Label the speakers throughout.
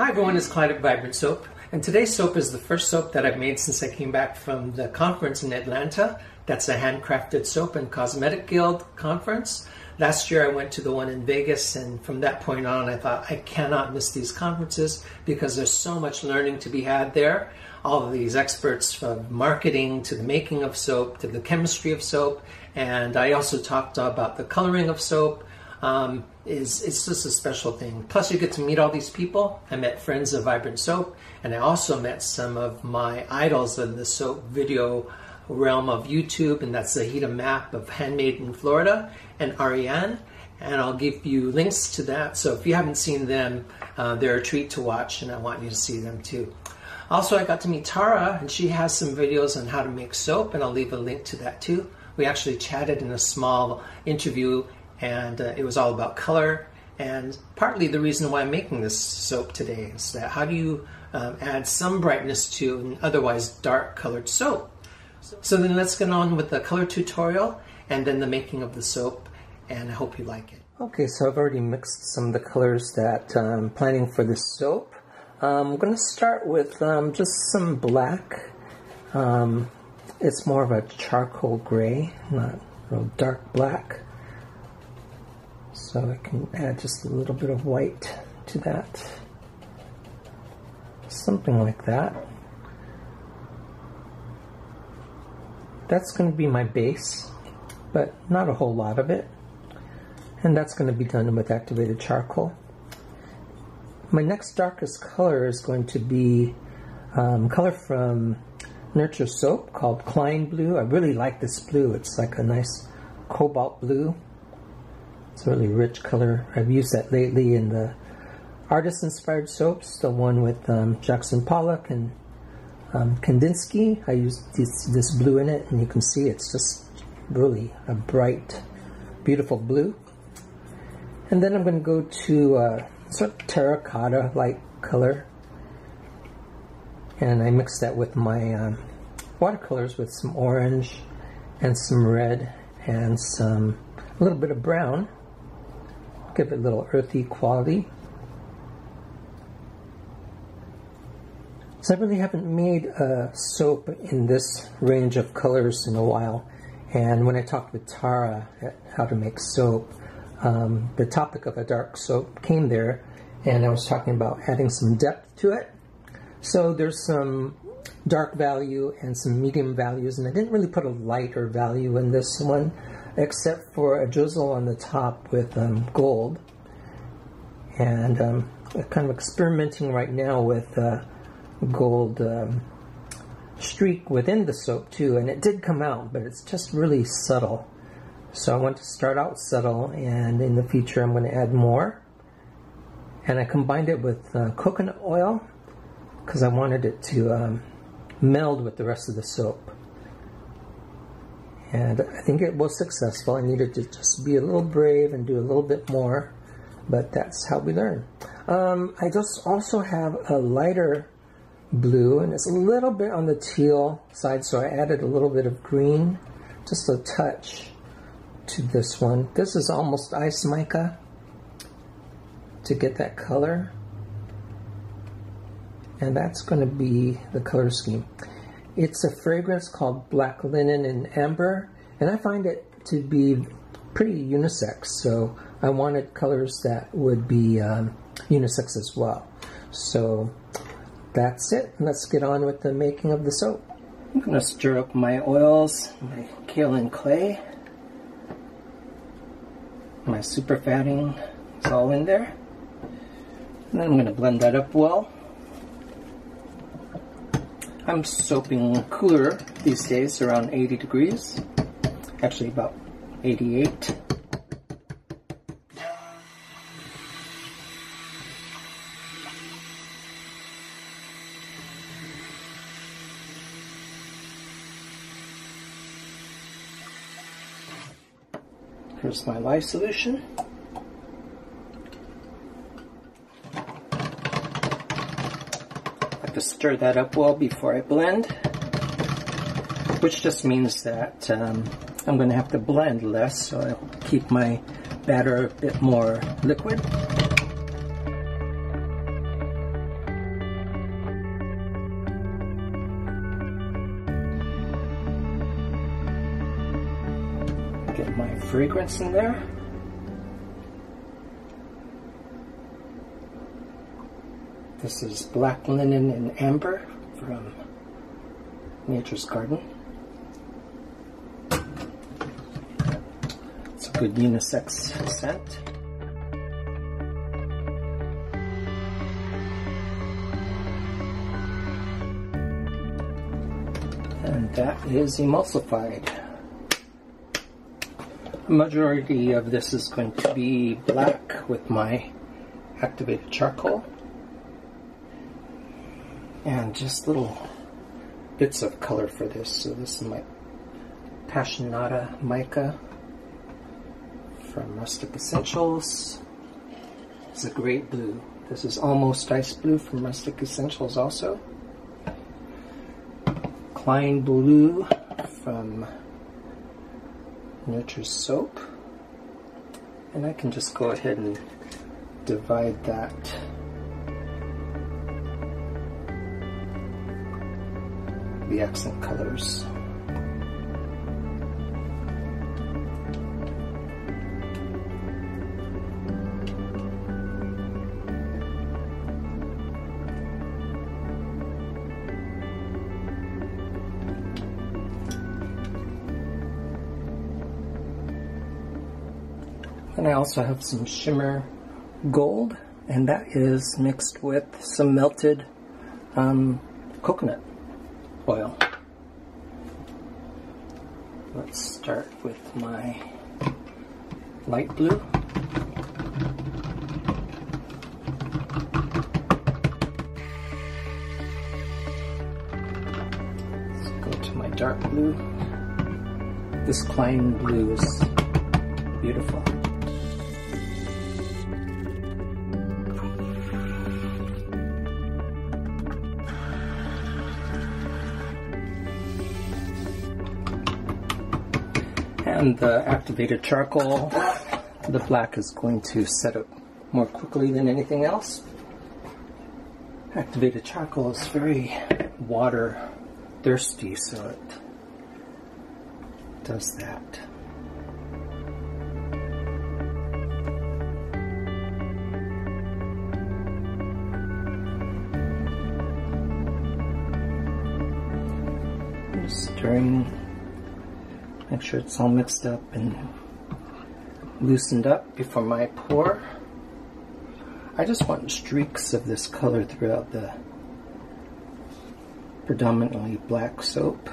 Speaker 1: Hi everyone, it's Clyde at Vibrant Soap, and today's soap is the first soap that I've made since I came back from the conference in Atlanta. That's a Handcrafted Soap and Cosmetic Guild conference. Last year I went to the one in Vegas, and from that point on I thought I cannot miss these conferences because there's so much learning to be had there. All of these experts from marketing to the making of soap to the chemistry of soap, and I also talked about the coloring of soap. It's just a special thing. Plus you get to meet all these people. I met friends of Vibrant Soap, and I also met some of my idols in the soap video realm of YouTube, and that's Zahida Map of Handmade in Florida and Ariane, and I'll give you links to that. So if you haven't seen them, they're a treat to watch, and I want you to see them too. Also, I got to meet Tara, and she has some videos on how to make soap, and I'll leave a link to that too. We actually chatted in a small interview, and it was all about color, and partly the reason why I'm making this soap today is that how do you add some brightness to an otherwise dark colored soap. So then let's get on with the color tutorial and then the making of the soap, and I hope you like it. Okay, so I've already mixed some of the colors that I'm planning for this soap. I'm going to start with just some black. It's more of a charcoal gray, not real dark black. So I can add just a little bit of white to that. Something like that. That's going to be my base, but not a whole lot of it. And that's going to be done with activated charcoal. My next darkest color is going to be color from Nurture Soap called Clyde Blue. I really like this blue. It's like a nice cobalt blue. It's a really rich color. I've used that lately in the artist-inspired soaps, the one with Jackson Pollock and Kandinsky. I used this blue in it, and you can see it's just really a bright, beautiful blue. And then I'm going to go to sort of terracotta-like color, and I mix that with my watercolors with some orange and some red and a little bit of brown. Give it a little earthy quality. So I really haven't made a soap in this range of colors in a while, and when I talked with Tara at how to make soap, the topic of a dark soap came there, and I was talking about adding some depth to it. So there's some dark value and some medium values, and I didn't really put a lighter value in this one, except for a drizzle on the top with gold. And I'm kind of experimenting right now with gold streak within the soap too, and it did come out, but it's just really subtle. So I want to start out subtle, and in the future I'm going to add more. And I combined it with coconut oil because I wanted it to meld with the rest of the soap. And I think it was successful. I needed to just be a little brave and do a little bit more, but that's how we learn. I just also have a lighter blue, and it's a little bit on the teal side, so I added a little bit of green, just a touch to this one. This is almost ice mica to get that color, and that's going to be the color scheme. It's a fragrance called Black Linen and Amber, and I find it to be pretty unisex, so I wanted colors that would be unisex as well. So that's it. Let's get on with the making of the soap. I'm going to stir up my oils, my kaolin clay, my super fatting is all in there, and then I'm going to blend that up well. I'm soaping cooler these days, around 80 degrees, actually about 88. Here's my lye solution. I have to stir that up well before I blend, which just means that I'm going to have to blend less, so I'll keep my batter a bit more liquid. fragrance in there. This is Black Linen and Amber from Nature's Garden. It's a good unisex scent. And that is emulsified. The majority of this is going to be black with my activated charcoal. And just little bits of color for this. So this is my Passionata Mica from Rustic Essentials. It's a great blue. This is Almost Ice Blue from Rustic Essentials also. Clyde Blue from Nature's Soap. And I can just go ahead and divide that. The accent colors. And I also have some shimmer gold, and that is mixed with some melted coconut oil. Let's start with my light blue. Let's go to my dark blue. This Clyde blue is beautiful. And the activated charcoal, the black is going to set up more quickly than anything else. Activated charcoal is very water thirsty, so it does that. Just stirring. Make sure it's all mixed up and loosened up before my pour. I just want streaks of this color throughout the predominantly black soap.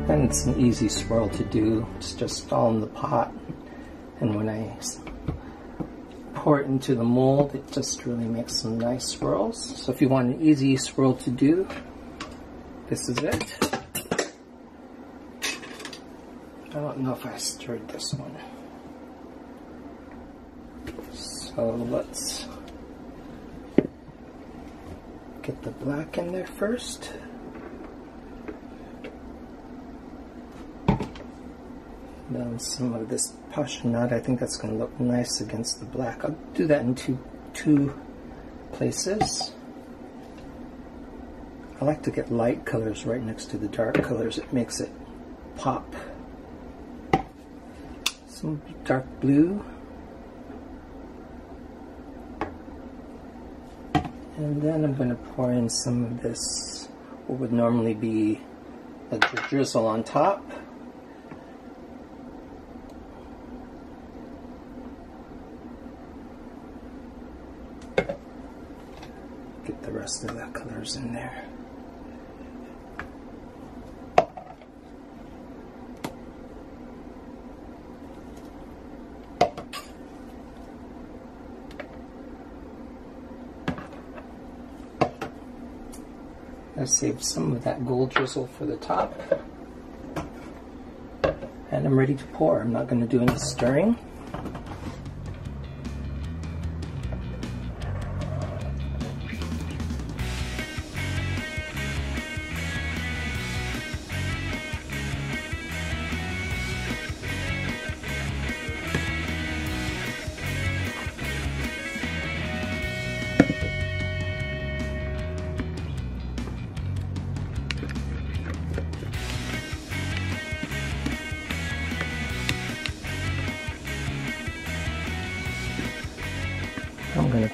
Speaker 1: And it's an easy swirl to do. It's just all in the pot, and when I pour it into the mold, it just really makes some nice swirls. So if you want an easy swirl to do, this is it. I don't know if I stirred this one. So let's get the black in there first. Then some of this Passionata, I think that's going to look nice against the black. I'll do that in two places. I like to get light colors right next to the dark colors. It makes it pop. Some dark blue. And then I'm going to pour in some of this, what would normally be a drizzle on top. Get the rest of the colors in there. I saved some of that gold drizzle for the top. And I'm ready to pour. I'm not going to do any stirring.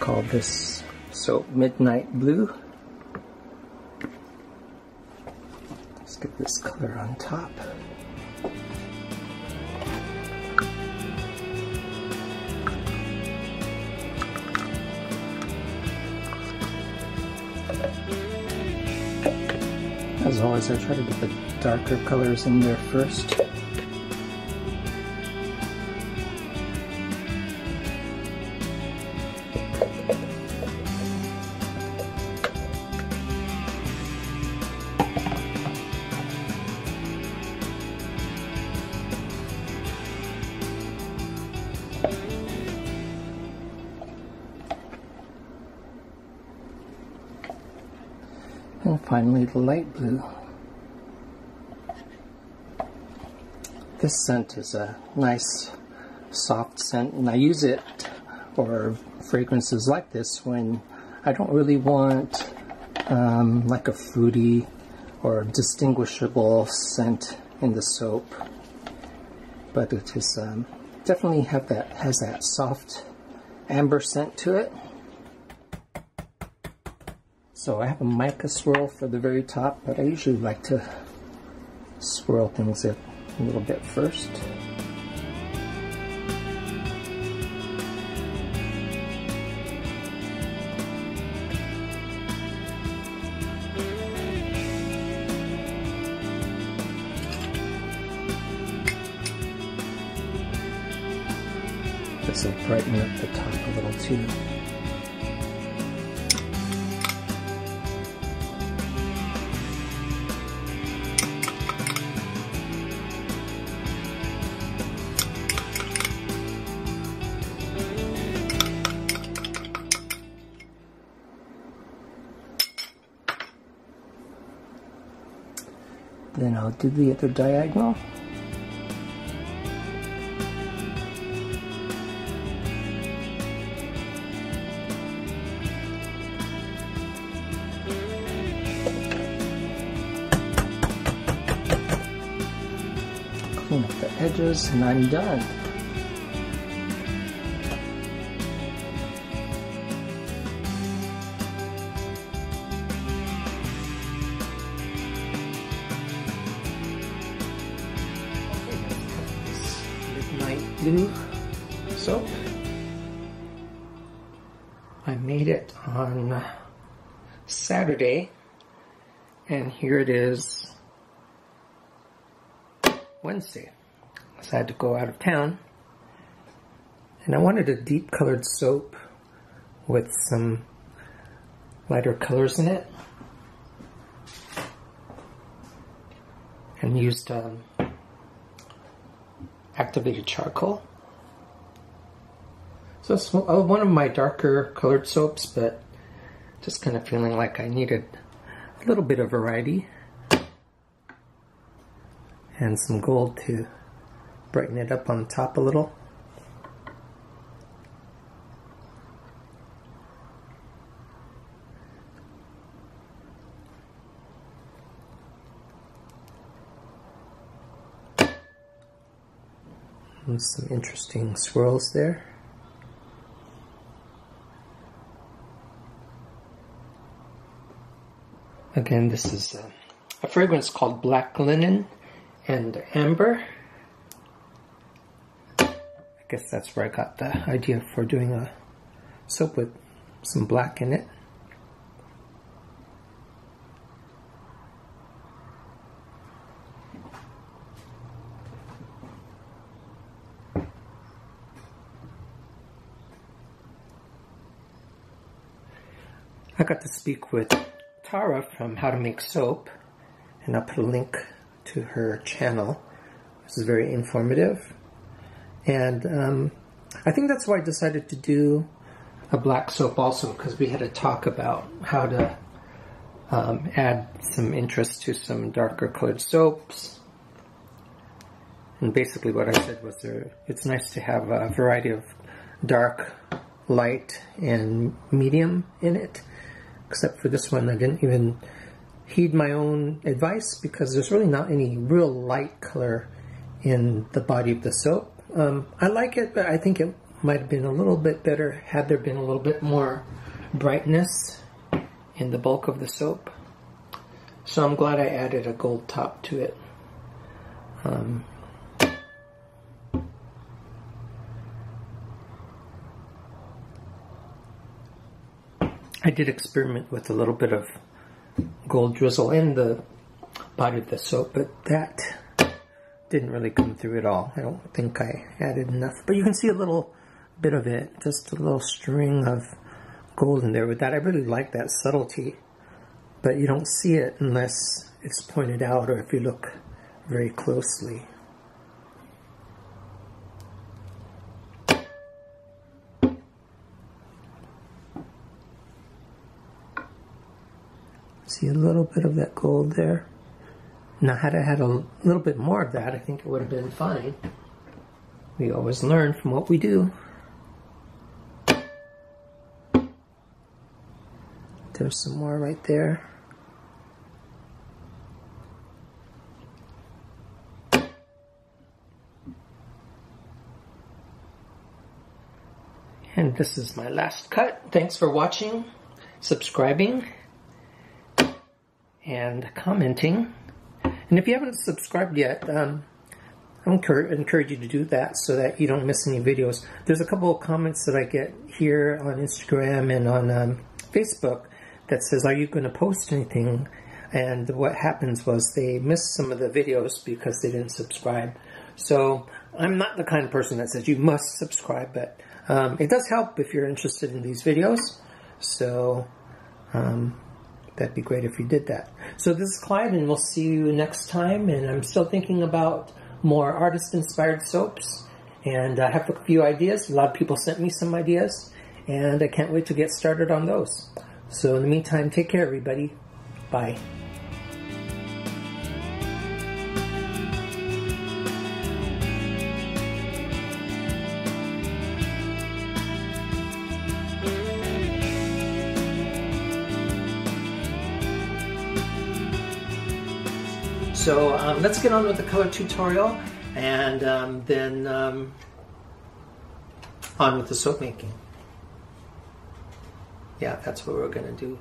Speaker 1: call this soap Midnight Blue. Let's get this color on top. As always, I try to get the darker colors in there first. And finally the light blue. This scent is a nice soft scent, and I use it, or fragrances like this, when I don't really want like a fruity or distinguishable scent in the soap, but it is definitely has that soft amber scent to it. So I have a mica swirl for the very top, but I usually like to swirl things a little bit first. This will brighten up the top a little too. Then I'll do the other diagonal. Clean up the edges and I'm done. Midnight Blue soap. I made it on Saturday, and here it is Wednesday. So I had to go out of town, and I wanted a deep colored soap with some lighter colors in it, and used activated charcoal. So it's one of my darker colored soaps, but just kind of feeling like I needed a little bit of variety and some gold to brighten it up on top a little. And some interesting swirls there. Again, this is a fragrance called Black Linen and Amber. I guess that's where I got the idea for doing a soap with some black in it. I got to speak with Tara from How to Make Soap, and I'll put a link to her channel. This is very informative, and I think that's why I decided to do a black soap also, because we had a talk about how to add some interest to some darker colored soaps. And basically what I said was it's nice to have a variety of dark, light, and medium in it. Except for this one, I didn't even heed my own advice because there's really not any real light color in the body of the soap. I like it, but I think it might have been a little bit better had there been a little bit more brightness in the bulk of the soap. So I'm glad I added a gold top to it. I did experiment with a little bit of gold drizzle in the body of the soap, but that didn't really come through at all. I don't think I added enough, but you can see a little bit of it, just a little string of gold in there with that. I really like that subtlety, but you don't see it unless it's pointed out or if you look very closely. See a little bit of that gold there. Now, had I had a little bit more of that, I think it would have been fine. We always learn from what we do. There's some more right there. And this is my last cut. Thanks for watching, subscribing, and commenting. And if you haven't subscribed yet, I encourage you to do that so that you don't miss any videos. There's a couple of comments that I get here on Instagram and on Facebook that says, are you going to post anything? And what happens was they missed some of the videos because they didn't subscribe. So I'm not the kind of person that says you must subscribe, but it does help if you're interested in these videos. So that'd be great if you did that. So this is Clyde, and we'll see you next time. And I'm still thinking about more artist-inspired soaps. And I have a few ideas. A lot of people sent me some ideas. And I can't wait to get started on those. So in the meantime, take care, everybody. Bye. So let's get on with the color tutorial, and then on with the soap making. Yeah, that's what we're going to do.